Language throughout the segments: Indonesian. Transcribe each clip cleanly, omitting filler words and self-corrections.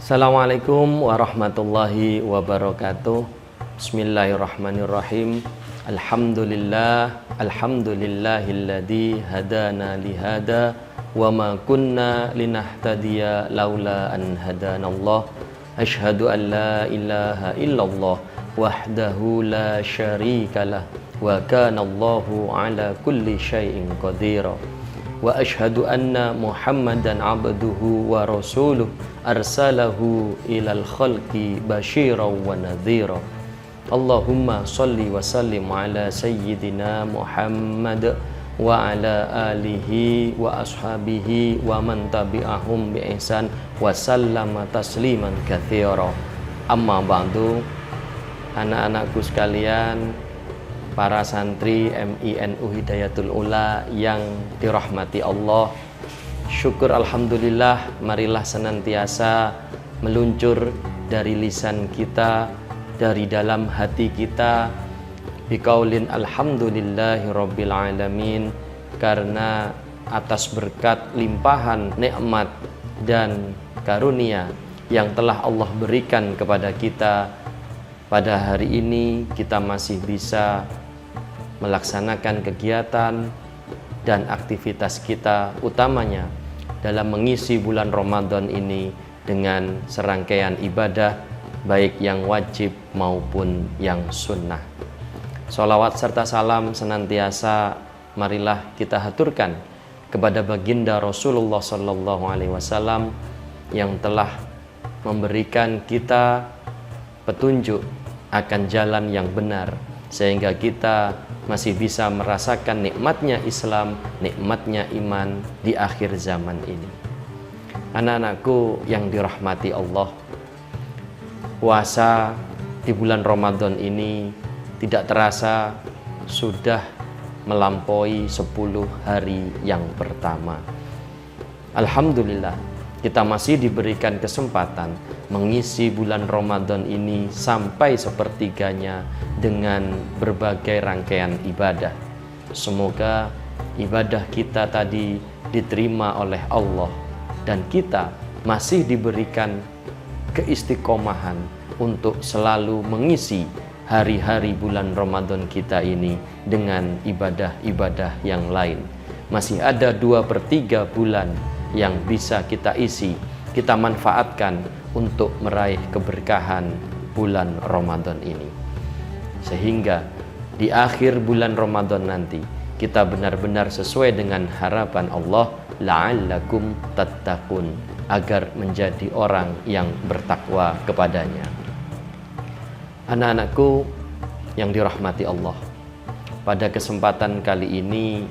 Assalamualaikum warahmatullahi wabarakatuh. Bismillahirrahmanirrahim. Alhamdulillahilladzi hadana lihada wa ma kunna linahtadiya laula an hadanallah. Asyhadu an la ilaha illallah wahdahu la syarikalah wa kana Allahu ala kulli syai'in qadira. Wa asyhadu anna Muhammadan abduhu wa rasuluh arsalahu ilal khalqi basyiran wa nadhira. Allahumma salli wa sallim ala sayyidina Muhammad wa ala alihi wa ashabihi wa man tabi'ahum bi ihsan wa sallama tasliman katsira. Amma ba'du, anak-anakku sekalian, para santri MINU Hidayatul Ula yang dirahmati Allah, syukur alhamdulillah, marilah senantiasa meluncur dari lisan kita, dari dalam hati kita, biqaulin alhamdulillahi rabbil alamin, karena atas berkat limpahan nikmat dan karunia yang telah Allah berikan kepada kita, pada hari ini kita masih bisa melaksanakan kegiatan dan aktivitas kita, utamanya dalam mengisi bulan Ramadan ini dengan serangkaian ibadah, baik yang wajib maupun yang sunnah. Sholawat serta salam senantiasa marilah kita haturkan kepada baginda Rasulullah SAW yang telah memberikan kita petunjuk akan jalan yang benar, sehingga kita masih bisa merasakan nikmatnya Islam, nikmatnya iman di akhir zaman ini. Anak-anakku yang dirahmati Allah, puasa di bulan Ramadan ini tidak terasa sudah melampaui 10 hari yang pertama. Alhamdulillah, kita masih diberikan kesempatan mengisi bulan Ramadan ini sampai sepertiganya dengan berbagai rangkaian ibadah. Semoga ibadah kita tadi diterima oleh Allah dan kita masih diberikan keistiqomahan untuk selalu mengisi hari-hari bulan Ramadan kita ini dengan ibadah-ibadah yang lain. Masih ada 2/3 bulan yang bisa kita isi, kita manfaatkan untuk meraih keberkahan bulan Ramadan ini, sehingga di akhir bulan Ramadan nanti kita benar-benar sesuai dengan harapan Allah, la'allakum tattaqun, agar menjadi orang yang bertakwa kepadanya. Anak-anakku yang dirahmati Allah, pada kesempatan kali ini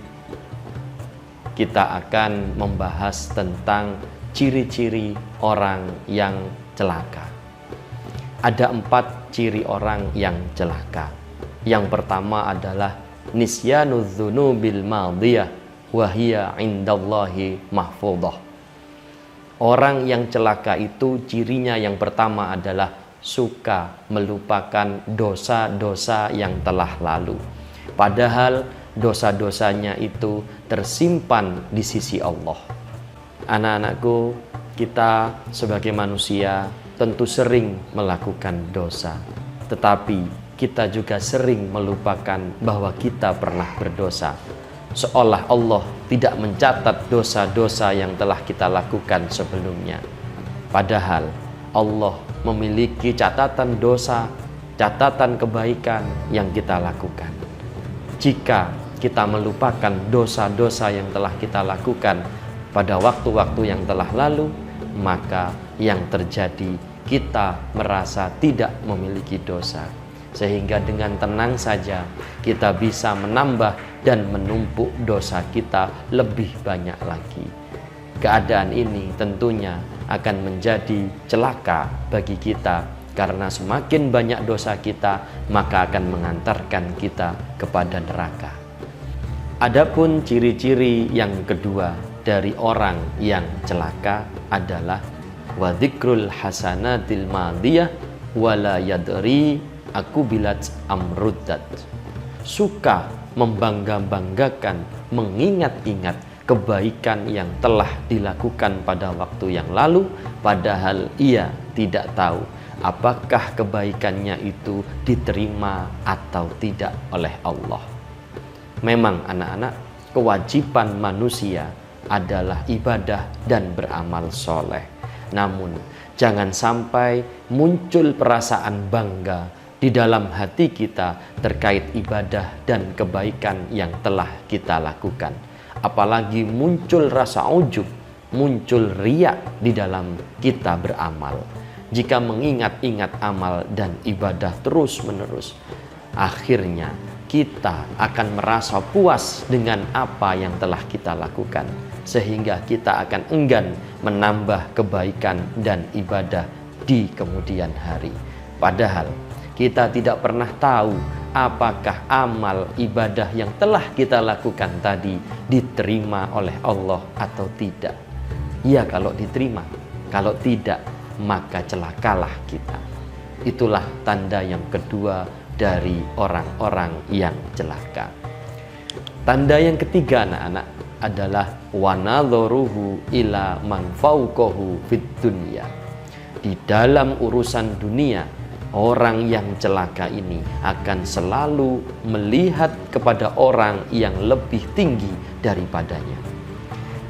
kita akan membahas tentang ciri-ciri orang yang celaka. Ada 4 ciri orang yang celaka. Yang pertama adalah nisyanudz dzunubil madiyah wa hiya indallahi mahfudhah. Orang yang celaka itu cirinya yang pertama adalah suka melupakan dosa-dosa yang telah lalu, padahal dosa-dosanya itu tersimpan di sisi Allah. Anak-anakku, kita sebagai manusia tentu sering melakukan dosa, tetapi kita juga sering melupakan bahwa kita pernah berdosa, seolah Allah tidak mencatat dosa-dosa yang telah kita lakukan sebelumnya. Padahal Allah memiliki catatan dosa, catatan kebaikan yang kita lakukan. Jika kita melupakan dosa-dosa yang telah kita lakukan pada waktu-waktu yang telah lalu, maka yang terjadi kita merasa tidak memiliki dosa, sehingga dengan tenang saja kita bisa menambah dan menumpuk dosa kita lebih banyak lagi. Keadaan ini tentunya akan menjadi celaka bagi kita, karena semakin banyak dosa kita, maka akan mengantarkan kita kepada neraka. Adapun ciri-ciri yang kedua dari orang yang celaka adalah wa dzikrul hasanatil madiyah wala yadri aku bilat amruddat. Suka membangga-banggakan, mengingat-ingat kebaikan yang telah dilakukan pada waktu yang lalu, padahal ia tidak tahu apakah kebaikannya itu diterima atau tidak oleh Allah. Memang anak-anak, kewajiban manusia adalah ibadah dan beramal soleh. Namun jangan sampai muncul perasaan bangga di dalam hati kita terkait ibadah dan kebaikan yang telah kita lakukan. Apalagi muncul rasa ujub, muncul riya di dalam kita beramal. Jika mengingat-ingat amal dan ibadah terus-menerus, akhirnya kita akan merasa puas dengan apa yang telah kita lakukan, sehingga kita akan enggan menambah kebaikan dan ibadah di kemudian hari. Padahal kita tidak pernah tahu apakah amal ibadah yang telah kita lakukan tadi diterima oleh Allah atau tidak. Ya, kalau diterima, kalau tidak, maka celakalah kita. Itulah tanda yang kedua dari orang-orang yang celaka. Tanda yang ketiga anak-anak adalah wanadharuhu ila man fawqahu fid dunya. Di dalam urusan dunia, orang yang celaka ini akan selalu melihat kepada orang yang lebih tinggi daripadanya.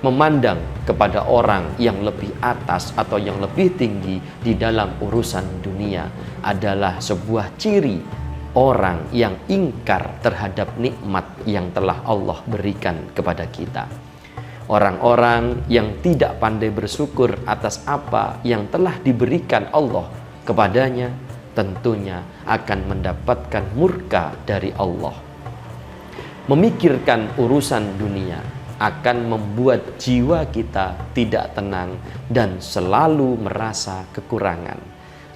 Memandang kepada orang yang lebih atas atau yang lebih tinggi di dalam urusan dunia adalah sebuah ciri orang yang ingkar terhadap nikmat yang telah Allah berikan kepada kita. Orang-orang yang tidak pandai bersyukur atas apa yang telah diberikan Allah kepadanya tentunya akan mendapatkan murka dari Allah. Memikirkan urusan dunia akan membuat jiwa kita tidak tenang dan selalu merasa kekurangan.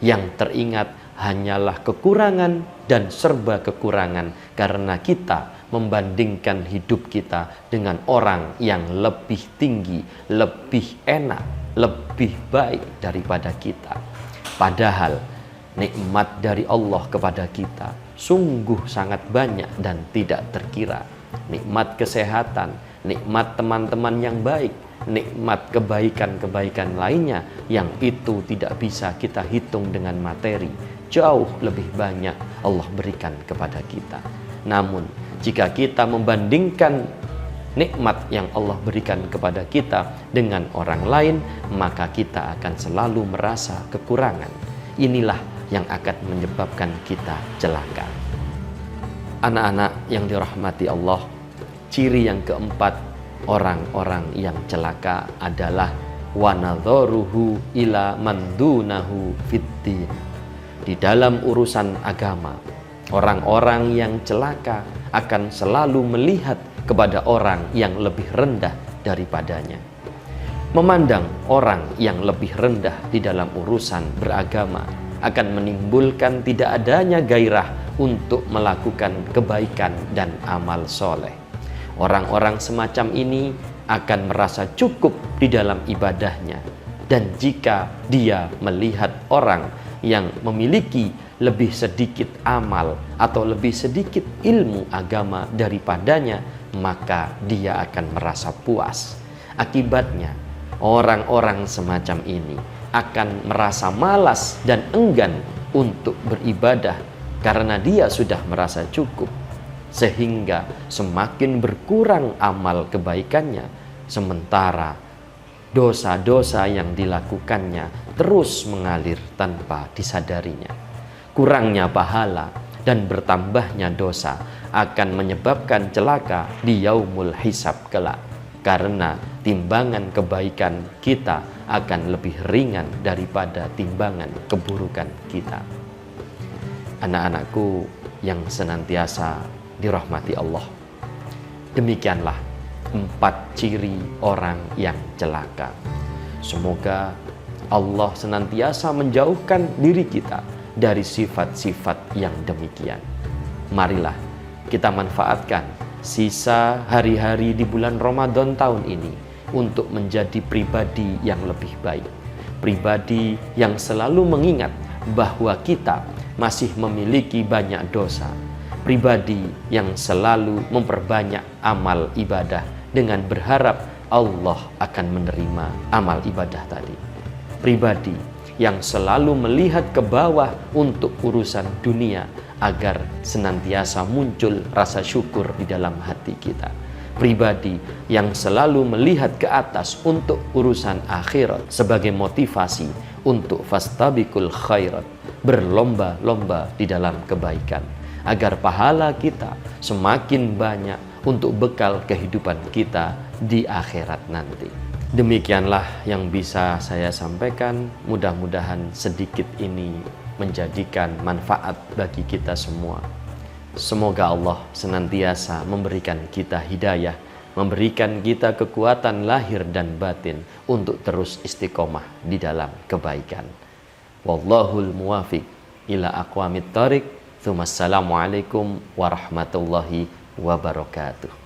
Yang teringat hanyalah kekurangan dan serba kekurangan karena kita membandingkan hidup kita dengan orang yang lebih tinggi, lebih enak, lebih baik daripada kita. Padahal nikmat dari Allah kepada kita sungguh sangat banyak dan tidak terkira. Nikmat kesehatan, nikmat teman-teman yang baik, nikmat kebaikan-kebaikan lainnya yang itu tidak bisa kita hitung dengan materi. Jauh lebih banyak Allah berikan kepada kita. Namun jika kita membandingkan nikmat yang Allah berikan kepada kita dengan orang lain, maka kita akan selalu merasa kekurangan. Inilah yang akan menyebabkan kita celaka. Anak-anak yang dirahmati Allah, ciri yang keempat orang-orang yang celaka adalah wanadharuhu ila mandunahu fiddin. Di dalam urusan agama, orang-orang yang celaka akan selalu melihat kepada orang yang lebih rendah daripadanya. Memandang orang yang lebih rendah di dalam urusan beragama akan menimbulkan tidak adanya gairah untuk melakukan kebaikan dan amal soleh. Orang-orang semacam ini akan merasa cukup di dalam ibadahnya. Dan jika dia melihat orang yang memiliki lebih sedikit amal atau lebih sedikit ilmu agama daripadanya, maka dia akan merasa puas. Akibatnya, orang-orang semacam ini akan merasa malas dan enggan untuk beribadah karena dia sudah merasa cukup, sehingga semakin berkurang amal kebaikannya, sementara dosa-dosa yang dilakukannya terus mengalir tanpa disadarinya. Kurangnya pahala dan bertambahnya dosa akan menyebabkan celaka di yaumul hisab kelak, karena timbangan kebaikan kita akan lebih ringan daripada timbangan keburukan kita. Anak-anakku yang senantiasa dirahmati Allah, demikianlah 4 ciri orang yang celaka. Semoga Allah senantiasa menjauhkan diri kita dari sifat-sifat yang demikian. Marilah kita manfaatkan sisa hari-hari di bulan Ramadan tahun ini untuk menjadi pribadi yang lebih baik, pribadi yang selalu mengingat bahwa kita masih memiliki banyak dosa, pribadi yang selalu memperbanyak amal ibadah dengan berharap Allah akan menerima amal ibadah tadi. Pribadi yang selalu melihat ke bawah untuk urusan dunia agar senantiasa muncul rasa syukur di dalam hati kita. Pribadi yang selalu melihat ke atas untuk urusan akhirat sebagai motivasi untuk fastabiqul khairat, berlomba-lomba di dalam kebaikan, agar pahala kita semakin banyak untuk bekal kehidupan kita di akhirat nanti. Demikianlah yang bisa saya sampaikan. Mudah-mudahan sedikit ini menjadikan manfaat bagi kita semua. Semoga Allah senantiasa memberikan kita hidayah, memberikan kita kekuatan lahir dan batin untuk terus istiqomah di dalam kebaikan. Wallahul muwafiq ila aqwamit thariq. Assalamualaikum warahmatullahi wabarakatuh.